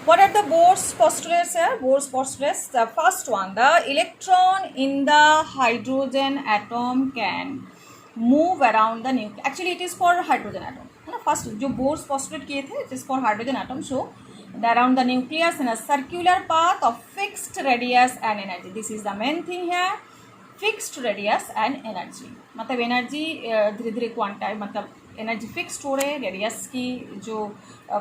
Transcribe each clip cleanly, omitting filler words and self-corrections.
What are the Bohr's postulates here? Bohr's postulates. The first one, the electron in the hydrogen atom can move around the nucleus. Actually, it is for hydrogen atom. First, जो Bohr's postulate किए थे, it is for hydrogen atom. So, around the nucleus in a circular path of fixed radius and energy. This is the main thing here. Fixed radius and energy. मतलब energy धीरे धीरे quanta मतलब energy fixed हो रहे, radius की जो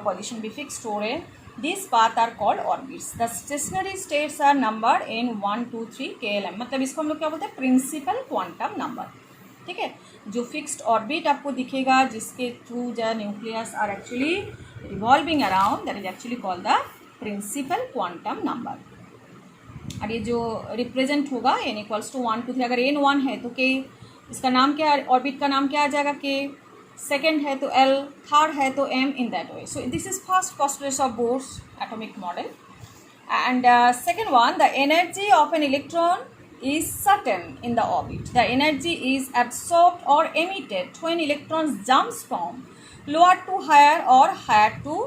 position भी fixed हो रहे. These paths are called orbits. The stationary states are numbered in 1, 2, 3 KLM. मतलब इसको हम लोग क्या बोलते हैं? Principal quantum number. ठीक है, जो फिक्स्ड ऑर्बिट आपको दिखेगा जिसके through the nucleus are actually revolving around, that is actually called the principal quantum number. और ये जो रिप्रेजेंट होगा n इक्वल्स टू 1, 2, 3. अगर n 1 है तो k, इसका नाम क्या, ऑर्बिट का नाम क्या आ जाएगा? k. सेकेंड है तो L, थर्ड है तो M, in that way. So this is first postulate of Bohr's atomic model. And second one, the energy of an electron is certain in the orbit. The energy is absorbed or emitted when electrons jumps from lower to higher or higher to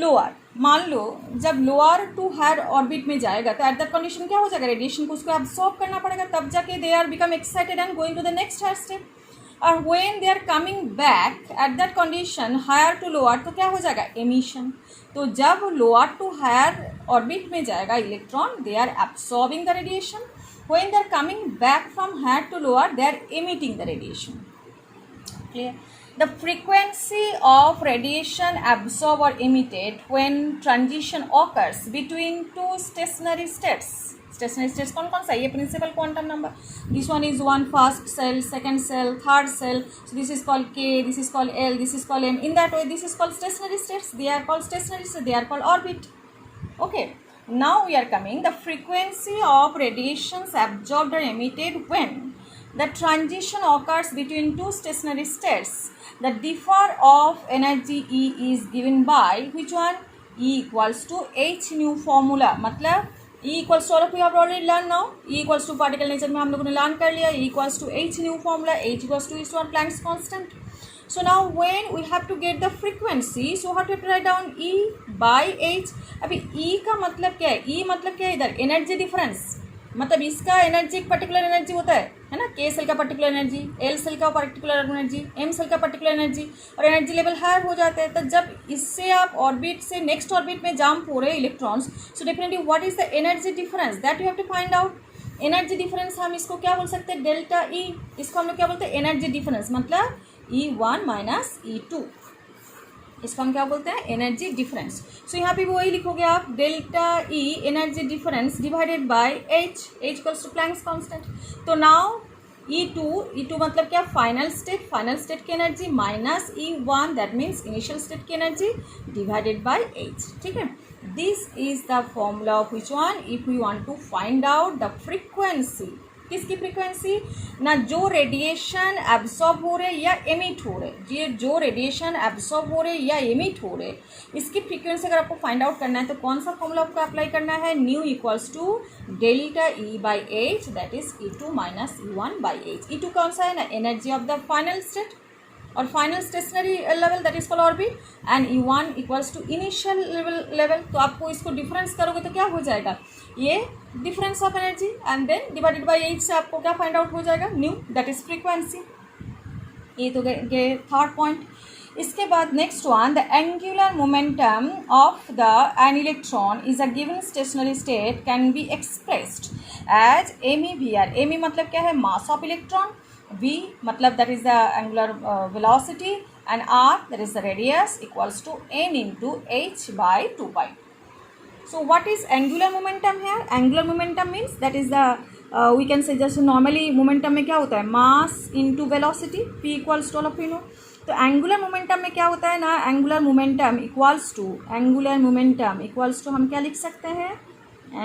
lower. मान लो जब lower to higher orbit में जाएगा तो at that condition क्या हो जाएगा? Radiation को उसको एब्सॉर्ब करना पड़ेगा, तब जाके they are become excited and going to the next higher step. और when they are coming back at that condition higher to lower, तो क्या हो जाएगा? emission. तो जब lower to higher orbit में जाएगा electron, they are absorbing the radiation. When they are coming back from higher to lower, they are emitting the radiation. Clear? The frequency of radiation absorbed or emitted when transition occurs between two stationary states. Stationary states कौन कौन सा? ये principal quantum number. This one is one first shell, second shell, third shell. So this is called k, this is called l, this is called m. In that way this is called stationary states. They are called stationary states, they are called orbit. Okay, now we are coming the frequency of radiations absorbed और emitted when the transition occurs between two stationary states. The differ of energy E is given by which one? E equals to h nu formula. मतलब E equals to, all of you have already learned now. E equals to particle nature में हम लोगों ने learn कर लिया. E equals to h nu formula. H equals to is one Planck's constant. So now when we have to get the frequency, so how to write down E by h. अभी E का मतलब क्या है? E मतलब क्या है इधर? Energy difference. मतलब इसका एनर्जी एक पर्टिकुलर एनर्जी होता है ना? K सेल का पर्टिकुलर एनर्जी, L सेल का पर्टिकुलर एनर्जी, M सेल का पर्टिकुलर एनर्जी, और एनर्जी लेवल हायर हो जाता है. तो जब इससे आप ऑर्बिट से नेक्स्ट ऑर्बिट में जंप हो रहे electrons, so definitely what is the energy difference, that you have to find out. Energy difference हम इसको क्या बोल सकते हैं? Delta E. इसको हम लोग क्या बोलते हैं? Energy difference. मतलब E1 माइनस E2, इसको हम क्या बोलते हैं? Energy difference. सो यहाँ पे भी वही लिखोगे आप, delta E energy difference divided by H equals to Planck's constant. तो नाउ E2 मतलब क्या? फाइनल स्टेट की energy minus E1, that means initial state की एनर्जी डिवाइडेड बाय H. ठीक है, this is the formula of which one if we want to find out the frequency. किसकी frequency? ना जो radiation absorb हो रहे या एमिट हो रहे, ये जो रेडिएशन एब्सॉर्ब हो रहे या एमिट हो रहे, इसकी फ्रीक्वेंसी अगर आपको फाइंड आउट करना है तो कौन सा फॉर्मूला आपको अप्लाई करना है? Nu equals to delta E by H, that is E2 minus E1 by H. E2 कौन सा है ना? Energy of the final state और final stationary level, that is called orbit. And E1 equals to initial level. तो आपको इसको difference करोगे तो क्या हो जाएगा? ये difference of energy and then divided by H से आपको क्या फाइंड आउट हो जाएगा? Nu, that is frequency. ये तो गए थर्ड पॉइंट. इसके बाद next one, the angular momentum of the an electron is a given stationary state can be expressed as MEVR. ME मतलब क्या है? Mass of electron. V मतलब that is the angular velocity and R that is the radius equals to n into H by 2 pi. So what is angular momentum here? Angular momentum means that is the we can say just normally momentum में क्या होता है? mass into velocity. P equals to all of you know. तो angular momentum में क्या होता है ना? angular momentum equals to हम क्या लिख सकते हैं?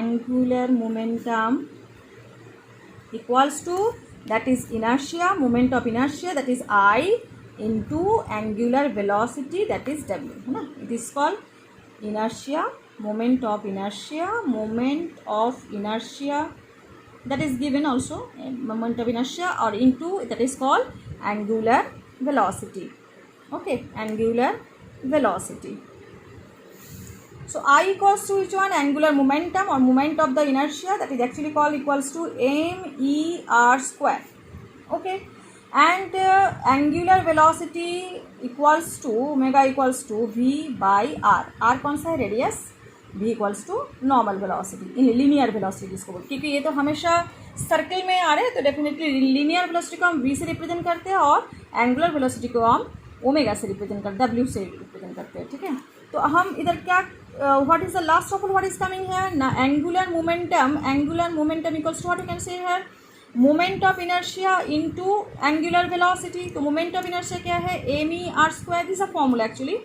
angular momentum equals to that is inertia, moment of inertia, that is I into angular velocity, that is W, है ना? It is called inertia, moment of inertia that is given also, moment of inertia, or into that is called angular velocity. Okay, angular velocity. So I equals to which one? Angular momentum or moment of the inertia, that is actually called equals to MER square. Okay, and angular velocity equals to omega equals to V by R. R कौन सा है? Radius. V equals to normal velocity, in linear velocity जिसको बोलते, क्योंकि ये तो हमेशा circle में आ रहे हैं तो डेफिनेटली लीनियर वेलोसिटी को हम V से रिप्रेजेंट करते हैं और एंगुलर वेलोसिटी को हम ओमेगा से रिप्रेजेंट करते हैं, W से रिप्रेजेंट करते हैं. ठीक है, तो हम इधर क्या what is the last of all what is coming here ना, angular momentum equals to what you can say here moment of inertia into angular velocity. तो मोमेंट ऑफ इनर्शिया क्या है? MER square. This a formula actually,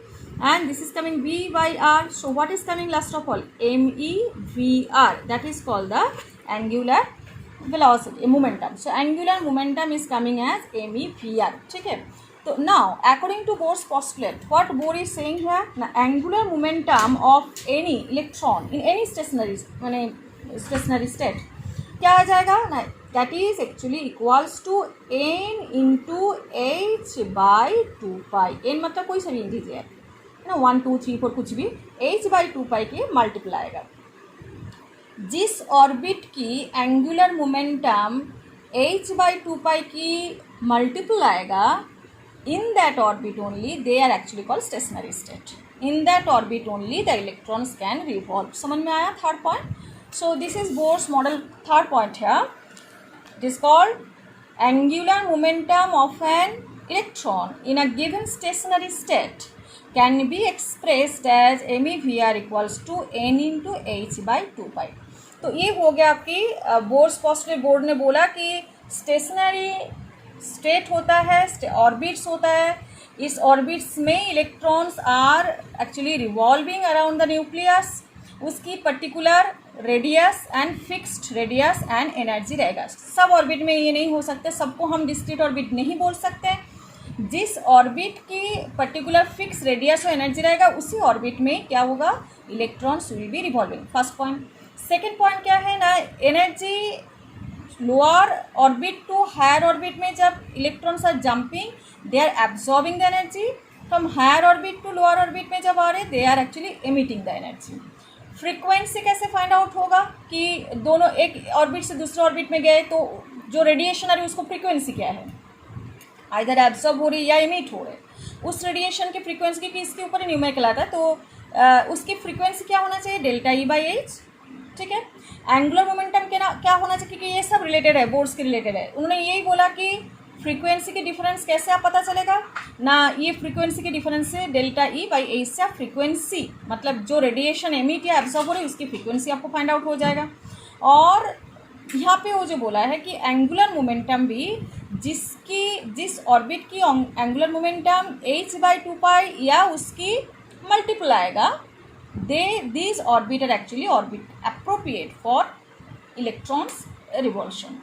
and this is coming V by R. So what is coming last of all? MEVR. That is called the angular velocity momentum. So angular momentum is coming as MEVR. ठीक है, तो now according to Bohr's postulate, what Bohr is saying here, now angular momentum of any electron in any stationary state क्या आ जाएगा ना, that is actually equals to n into h by 2 pi. n मतलब कोई सा भी integer ना, 1 2 3 4 कुछ भी, h by 2 pi के मल्टीप्लाई आएगा. जिस ऑर्बिट की angular momentum h by 2 pi की मल्टीपल आएगा, in that orbit only they are actually called stationary state. In that orbit only the electrons can revolve. समझ में आया third point? So this is Bohr's model third point है. It is called angular momentum of an electron in a given stationary state can be expressed as MEVR equals to n into h by 2 pi. तो ये हो गया आपकी bourse postulate. Board ने बोला कि stationery state होता है, ऑर्बिट्स होता है, इस ऑर्बिट्स में electrons are actually revolving around the nucleus, उसकी particular radius and fixed radius and energy रहेगा. सब ऑर्बिट में ये नहीं हो सकते, सबको हम डिस्क्रीट ऑर्बिट नहीं बोल सकते. जिस ऑर्बिट की पर्टिकुलर फिक्स रेडियस और एनर्जी रहेगा उसी ऑर्बिट में क्या होगा, electrons will be revolving. First point. Second point क्या है ना, energy lower orbit to higher orbit में जब electrons are jumping they are absorbing the energy, from higher orbit to lower orbit में जब आ रहे they are actually emitting the energy. Frequency कैसे फाइंड आउट होगा कि दोनों एक ऑर्बिट से दूसरे ऑर्बिट में गए तो जो रेडिएशन आ रही है उसको फ्रीक्वेंसी क्या है, आइदर एब्जॉर्ब हो रही है या इमिट हो रहे हैं. उस रेडिएशन की फ्रीक्वेंसी की इसके ऊपर न्यूमेरिकल आता है, तो उसकी फ्रीक्वेंसी क्या होना चाहिए, डेल्टा ई बाई एच. ठीक है, एंगुलर मोमेंटम के ना क्या होना चाहिए, क्योंकि ये सब रिलेटेड है, बोर्ड्स के रिलेटेड है. उन्होंने यही बोला कि फ्रीक्वेंसी के डिफरेंस कैसे आप पता चलेगा ना, ये फ्रीक्वेंसी के डिफरेंस से डेल्टा ई बाई एच से फ्रीक्वेंसी मतलब जो रेडिएशन एमिट या एब्जॉर्ब हो रही है उसकी फ्रीक्वेंसी आपको फाइंड आउट हो जाएगा. और यहाँ पे वो जो बोला है कि एंगुलर मोमेंटम भी जिस ऑर्बिट की angular momentum h by 2 pi या उसकी मल्टीपल आएगा, these orbit are actually orbit appropriate for electrons revolution.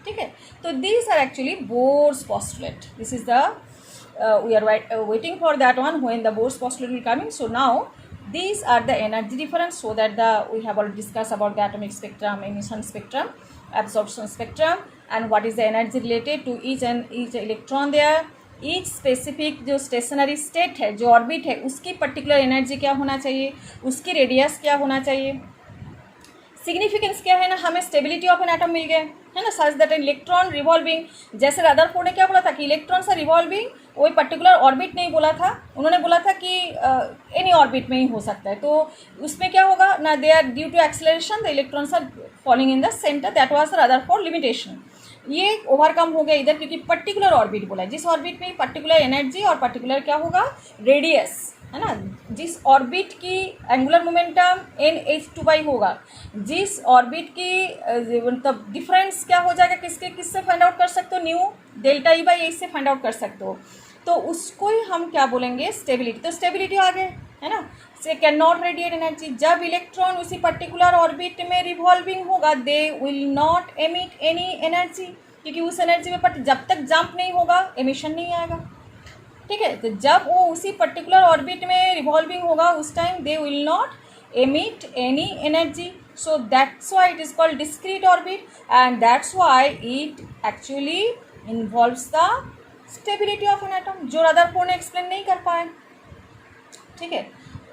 ठीक है, तो these are actually Bohr's postulate. This is the we are waiting for that one when the Bohr's postulate will coming. So now these are the energy difference, so that we have already discussed about the atomic spectrum, emission spectrum, absorption spectrum, and what is the energy related to each electron there. each specific जो stationery state है, जो orbit है, उसकी particular energy क्या होना चाहिए, उसकी radius क्या होना चाहिए. सिग्निफिकेंस क्या है ना, हमें स्टेबिलिटी ऑफ एन एटम मिल गए है ना, सच दैट इलेक्ट्रॉन रिवॉल्विंग. जैसे रदरफोर्ड ने क्या बोला था कि इलेक्ट्रॉन्स आर रिवॉल्विंग, कोई पर्टिकुलर ऑर्बिट नहीं बोला था, उन्होंने बोला था कि एनी ऑर्बिट में ही हो सकता है. तो उसमें क्या होगा ना, they are due to acceleration the electrons are falling in the centre, that was Rutherford limitation. ये ओवरकम हो गया इधर, क्योंकि पर्टिकुलर ऑर्बिट बोला है, जिस ऑर्बिट में पर्टिकुलर एनर्जी और पर्टिकुलर क्या होगा, रेडियस है ना. जिस ऑर्बिट की एंगुलर मोमेंटम NH2 होगा, जिस ऑर्बिट की मतलब डिफरेंस क्या हो जाएगा, किससे फाइंड आउट कर सकते हो, new delta E by H से फाइंड आउट कर सकते हो. तो उसको ही हम क्या बोलेंगे, स्टेबिलिटी. तो स्टेबिलिटी आ गए है ना, से कैन नॉट रेडिएट एनर्जी. जब इलेक्ट्रॉन उसी पर्टिकुलर ऑर्बिट में रिवॉल्विंग होगा, they will not emit any energy, क्योंकि उस एनर्जी में जब तक जंप नहीं होगा एमिशन नहीं आएगा. ठीक है, तो जब वो उसी पर्टिकुलर ऑर्बिट में रिवॉल्विंग होगा उस time they will not emit any energy. So that's why it is called discrete orbit, and that's why it actually involves the stability of an atom, जो रदरफोर्ड ने एक्सप्लेन नहीं कर पाए. ठीक है,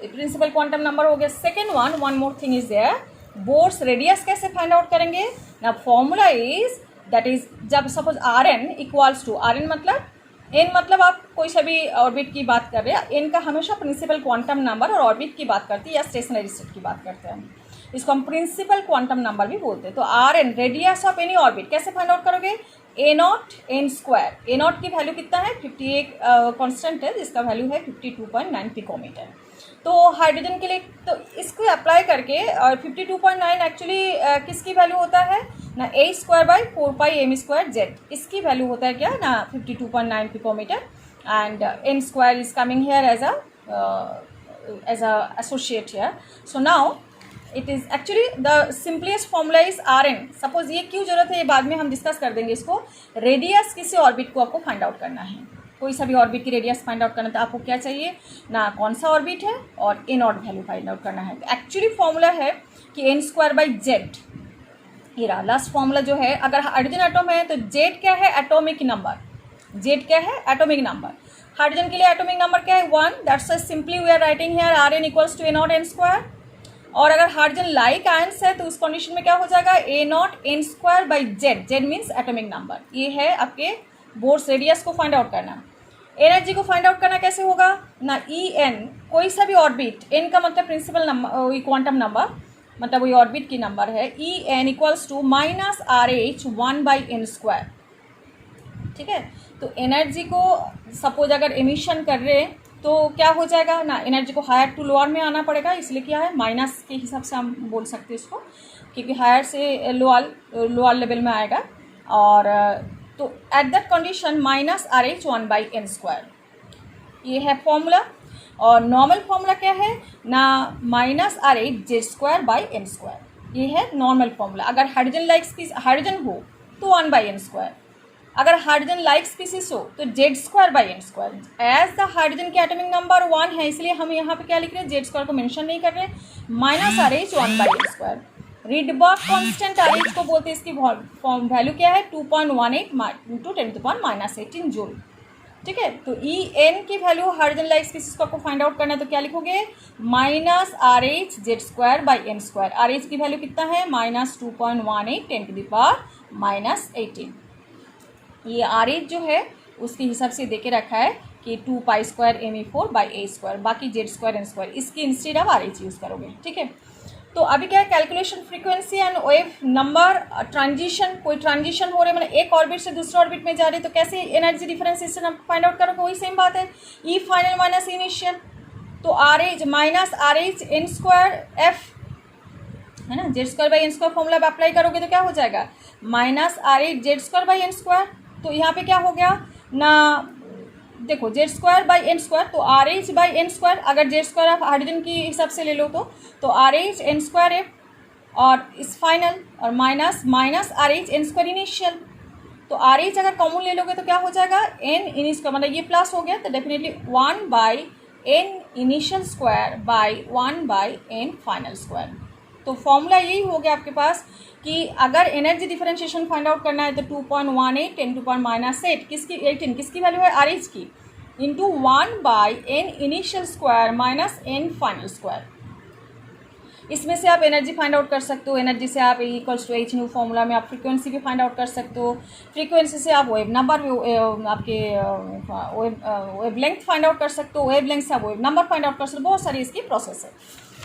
प्रिंसिपल क्वांटम नंबर हो गया। Second one more thing is there, Bohr's radius कैसे फाइंड आउट करेंगे ना, फॉर्मूला इज दैट इज, जब suppose R N equals to, R N मतलब एन मतलब आप कोई सा भी ऑर्बिट की बात कर रहे हैं, एन का हमेशा प्रिंसिपल क्वांटम नंबर और ऑर्बिट की बात करती है या स्टेशनरी स्टेट की बात करते हैं, इसको हम प्रिंसिपल क्वांटम नंबर भी बोलते हैं। तो R N radius of any orbit कैसे फाइंड आउट करोगे, A naught N square, A naught की वैल्यू कितना है 58 कांस्टेंट है जिसका वैल्यू है 52.9 पिकोमीटर। तो हाइड्रोजन के लिए तो इसको अप्लाई करके, और 52.9 एक्चुअली किसकी वैल्यू होता है ना, A square by 4πm² Z, इसकी वैल्यू होता है क्या ना 52.9 picometre, and N square is coming here as a associate here. So now it is actually the simplest formula is R N. Suppose ये क्यों जरूरत है ये बाद में हम डिस्कस कर देंगे इसको। रेडियस किसी ऑर्बिट को आपको फाइंड आउट करना है, कोई सा भी ऑर्बिट की रेडियस फाइंड आउट करना, तो आपको क्या चाहिए ना, कौन सा ऑर्बिट है और ए नॉट वैल्यू फाइंड आउट करना है। तो एक्चुअली फॉर्मूला है कि एन स्क्वायर बाई जेड, ये रहा लास्ट फॉर्मूला जो है। अगर हाइड्रोजन एटॉम है तो जेड क्या है, एटॉमिक नंबर, जेड क्या है एटॉमिक नंबर। हाइड्रोजन के लिए एटॉमिक नंबर क्या है 1, that's simply we are writing here R N equals to a naught N square. और अगर हाइड्रोजन लाइक आयंस है तो उस कंडीशन में क्या हो जाएगा, A naught N square by Z, Z means atomic number. ये है आपके बोर्स रेडियस को फाइंड आउट करना। एनर्जी को फाइंड आउट करना कैसे होगा ना, ई एन कोई सा भी ऑर्बिट, एन का मतलब प्रिंसिपल नंबर, क्वांटम नंबर मतलब वही ऑर्बिट की नंबर है, E N equals to minus R H 1/n square. ठीक है, तो एनर्जी को सपोज अगर एमिशन कर रहे हैं तो क्या हो जाएगा ना, एनर्जी को हायर टू लोअर में आना पड़ेगा, इसलिए क्या है माइनस के हिसाब से हम बोल सकते हैं इसको, क्योंकि हायर से लोअर लेवल में आएगा। और तो at that condition minus R H 1/n square, ये है फॉर्मूला। और नॉर्मल फॉर्मूला क्या है ना, minus R H Z square by N square, ये है नॉर्मल फॉर्मूला। अगर हाइड्रोजन लाइक हाइड्रोजन हो तो 1/n स्क्वायर, अगर हाइड्रोजन लाइक स्पीसीज हो तो Z square by N square. As the hydrogen के एटॉमिक नंबर 1 है इसलिए हम यहाँ पे क्या लिख रहे हैं, जेड स्क्वायर को मेंशन नहीं कर रहे, minus R H 1/n square. Rydberg constant R H को बोलते हैं, इसकी वैल्यू क्या है 2.18 इंटू 10⁻18 जूल। ठीक है, तो ई एन की वैल्यू हाइड्रोजन लाइक स्पीसीज को आपको फाइंड आउट करना है तो क्या लिखोगे, minus R H Z square by N square. R H की वैल्यू कितना है माइनस 2.18 10⁻18। ये आर एच जो है उसके हिसाब से देके रखा है कि 2π²me4/a², बाकी जेड स्क्वायर एन स्क्वायर, इसकी इंस्टेड आप आर एच यूज़ करोगे। ठीक है, तो अभी क्या है, calculation frequency and wave number, transition, कोई ट्रांजिशन हो रहे मतलब एक ऑर्बिट से दूसरे ऑर्बिट में जा रहे तो कैसे एनर्जी डिफरेंशिएशन आप फाइंड आउट करोगे, वही सेम बात है, ई फाइनल माइनस इनिशियल। तो R H minus R H N square F है ना, Z square by N square formula आप अप्लाई करोगे तो क्या हो जाएगा, minus R H Z square by N square. तो यहाँ पे क्या हो गया ना, देखो Z square by N square, तो R H by N square, अगर जेड स्क्वायर आप हाइड्रोजन की हिसाब से ले लो तो R H N square F और इस फाइनल, और minus R H N square initial. तो आर एच अगर कॉमन ले लोगे तो क्या हो जाएगा, एन इनी स्क्वायर, मतलब ये प्लस हो गया तो definitely 1/n initial square by 1/n final square. तो फॉर्मूला यही हो गया आपके पास कि अगर एनर्जी डिफरेंशिएशन फाइंड आउट करना है तो 2.18 10⁻8 किसकी वैल्यू है आर एच की, into 1/n initial square minus n final square. इसमें से आप एनर्जी फाइंड आउट कर सकते हो, एनर्जी से आप equals to H nu formula में आप फ्रीक्वेंसी भी फाइंड आउट कर सकते हो, फ्रीक्वेंसी से आप वेव नंबर आपके वेव लेंथ फाइंड आउट कर सकते हो, वेव लेंथ से आप वेव नंबर फाइंड आउट कर सकते हो, बहुत सारी इसकी प्रोसेस है।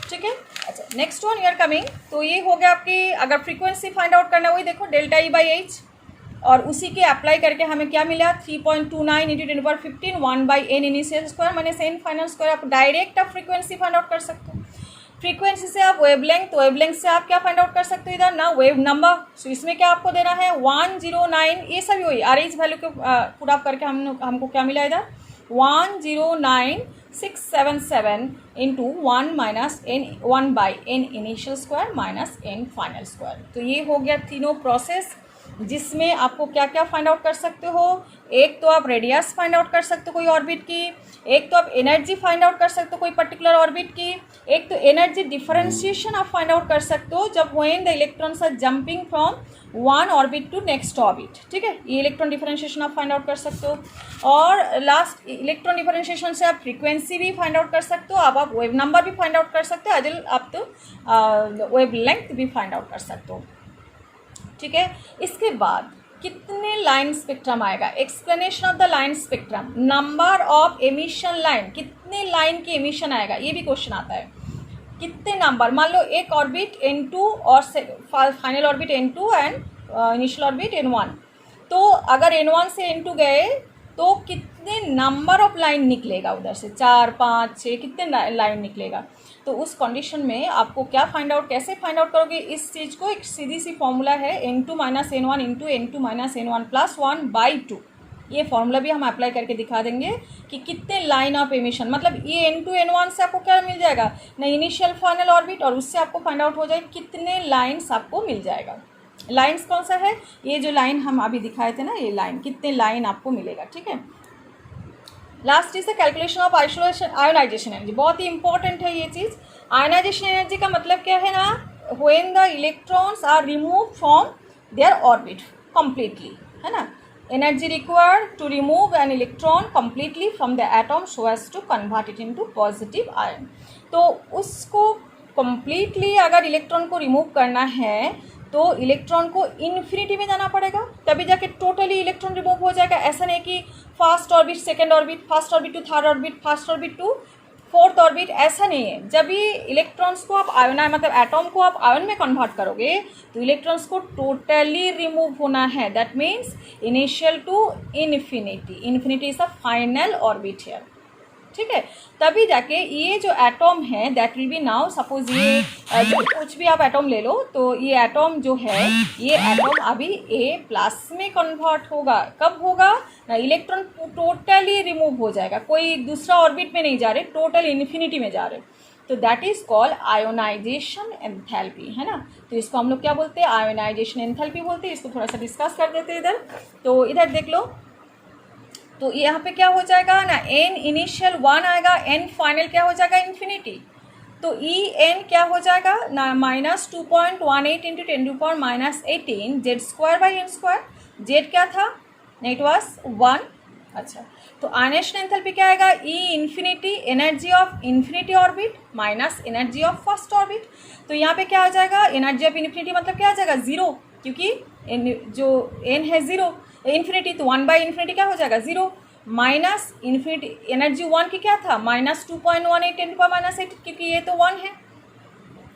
ठीक है, अच्छा नेक्स्ट वन ईयर कमिंग, तो ये हो गया आपकी, अगर फ्रीक्वेंसी फाइंड आउट करना है वही देखो डेल्टा ई बाई एच, और उसी के अप्लाई करके हमें क्या मिला 3.29 into 10⁻15 1/n initial square minus n final square. आप डायरेक्ट आप फ्रीक्वेंसी फाइंड आउट कर सकते हो, फ्रीक्वेंसी से आप वेवलेंथ, तो वेवलेंथ से आप क्या फाइंड आउट कर सकते हो इधर ना, वेव नंबर। सो इसमें क्या आपको देना है 109, ये सभी वही आर एच वैल्यू को पुट अप करके हमको क्या मिला इधर 109,677 into 1/n initial square minus n final square. तो ये हो गया तीनों प्रोसेस, जिसमें आपको क्या क्या फाइंड आउट कर सकते हो। एक तो आप रेडियस फाइंड आउट कर सकते हो कोई ऑर्बिट की, एक तो आप एनर्जी फाइंड आउट कर सकते हो कोई पर्टिकुलर ऑर्बिट की, एक तो एनर्जी डिफरेंशिएशन आप फाइंड आउट कर सकते हो जब when the electrons are jumping from one orbit to next orbit. ठीक है, ये इलेक्ट्रॉन डिफरेंशिएशन आप फाइंड आउट कर सकते हो। और लास्ट इलेक्ट्रॉन डिफरेंशिएशन से आप फ्रीक्वेंसी भी फाइंड आउट कर सकते हो, अब आप वेव नंबर भी फाइंड आउट कर सकते हो, एज आप तो वेव लेंथ भी फाइंड आउट कर सकते हो। ठीक है, इसके बाद कितने लाइन स्पेक्ट्रम आएगा, explanation of the line spectrum, number of emission line, कितने लाइन की एमिशन आएगा, ये भी क्वेश्चन आता है। कितने नंबर, मान लो एक ऑर्बिट N2 और final orbit N2 and initial orbit N1, तो अगर N1 से N2 गए तो कितने नंबर ऑफ लाइन निकलेगा उधर से, 4 5 6 कितने लाइन निकलेगा। तो उस कंडीशन में आपको क्या फाइंड आउट, कैसे फाइंड आउट करोगे इस चीज़ को, एक सीधी सी फॉर्मूला है N2 - N1 into N2 - N1 + 1/2। ये फॉर्मूला भी हम अप्लाई करके दिखा देंगे कि कितने लाइन ऑफ एमिशन, मतलब ये N2 N1 से आपको क्या मिल जाएगा ना, इनिशियल फाइनल ऑर्बिट, और उससे आपको फाइंड आउट हो जाएगा कितने लाइन्स आपको मिल जाएगा। लाइन्स कौन सा है, ये जो लाइन हम अभी दिखाए थे ना, ये लाइन, कितने लाइन आपको मिलेगा। ठीक है, last is the calculation of ionisation energy, बहुत ही इंपॉर्टेंट है ये चीज़। आयोनाइजेशन एनर्जी का मतलब क्या है ना, when the electrons are remove from their orbit completely, है ना, energy required to remove an electron completely from the atom so as to convert it into positive ion. तो उसको कंप्लीटली अगर इलेक्ट्रॉन को रिमूव करना है तो इलेक्ट्रॉन को इन्फिनिटी में जाना पड़ेगा, तभी जाके टोटली इलेक्ट्रॉन रिमूव हो जाएगा। ऐसा नहीं कि first orbit second orbit, first orbit to third orbit, first orbit to fourth orbit, ऐसा नहीं है। जब भी इलेक्ट्रॉन्स को आप आयन, मतलब एटॉम को आप आयन में कन्वर्ट करोगे तो इलेक्ट्रॉन्स को टोटली रिमूव होना है। That means initial to infinity, infinity is the final orbit here. ठीक है, तभी जाके ये जो एटॉम है that will be now, suppose ये कुछ भी आप एटॉम ले लो, तो ये एटॉम जो है, ये एटॉम अभी A+ में कन्वर्ट होगा। कब होगा ना, इलेक्ट्रॉन टोटली रिमूव हो जाएगा, कोई दूसरा ऑर्बिट में नहीं जा रहे, टोटल इन्फिनिटी में जा रहे, तो that is called ionisation enthalpy, है ना। तो इसको हम लोग क्या बोलते हैं, आयोनाइजेशन एंथैल्पी बोलते हैं। इसको थोड़ा सा डिस्कस कर देते हैं इधर। तो इधर देख लो, तो यहाँ पे क्या हो जाएगा ना, n इनिशियल 1 आएगा, n फाइनल क्या हो जाएगा, इन्फिनिटी। तो En क्या हो जाएगा ना, -2.18 इंटू 10⁻⁻18 Z² Z क्या था, इट वॉज 1। अच्छा, तो आयोनाइजेशन एंथैल्पी क्या आएगा, E infinity, energy of infinity orbit minus energy of first orbit. तो यहाँ पे क्या आ जाएगा, एनर्जी ऑफ इन्फिनिटी मतलब क्या आ जाएगा, 0, क्योंकि जो n है 0 इन्फिनिटी, तो 1/∞ क्या हो जाएगा, 0, माइनस इन्फिनिटी एनर्जी 1 की क्या था, -2.18 10⁻⁸, क्योंकि ये तो 1 है।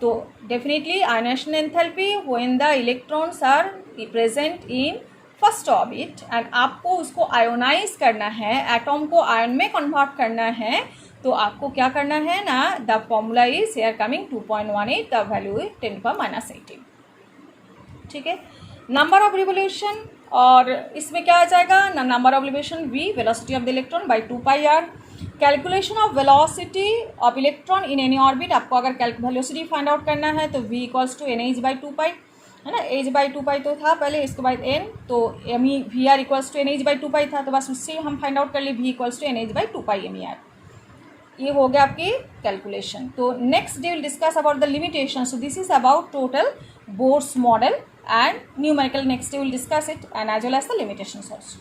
तो definitely ionisation enthalpy when the electrons are present in first orbit and आपको उसको आयोनाइज करना है, एटॉम को आयन में कन्वर्ट करना है, तो आपको क्या करना है ना, the formula is here coming 2.18, the value is 10⁻18। ठीक है, नंबर ऑफ रिवोल्यूशन, और इसमें क्या आ जाएगा ना, number of revolution v, velocity of the electron by 2πr। Calculation of velocity of electron in any orbit, आपको अगर वेलोसिटी फाइंड आउट करना है तो v = NH/2π, है ना, H/2π तो था पहले, इसके बाद n, तो VR = NH/2π था, तो बस उससे हम फाइंड आउट कर लिए v = NH/2π MER। ये हो गया आपकी कैलकुलेशन। तो next day will discuss about the limitation. So this is about total Bohr's model and numerical. Next day we will discuss it and as well as the limitations also.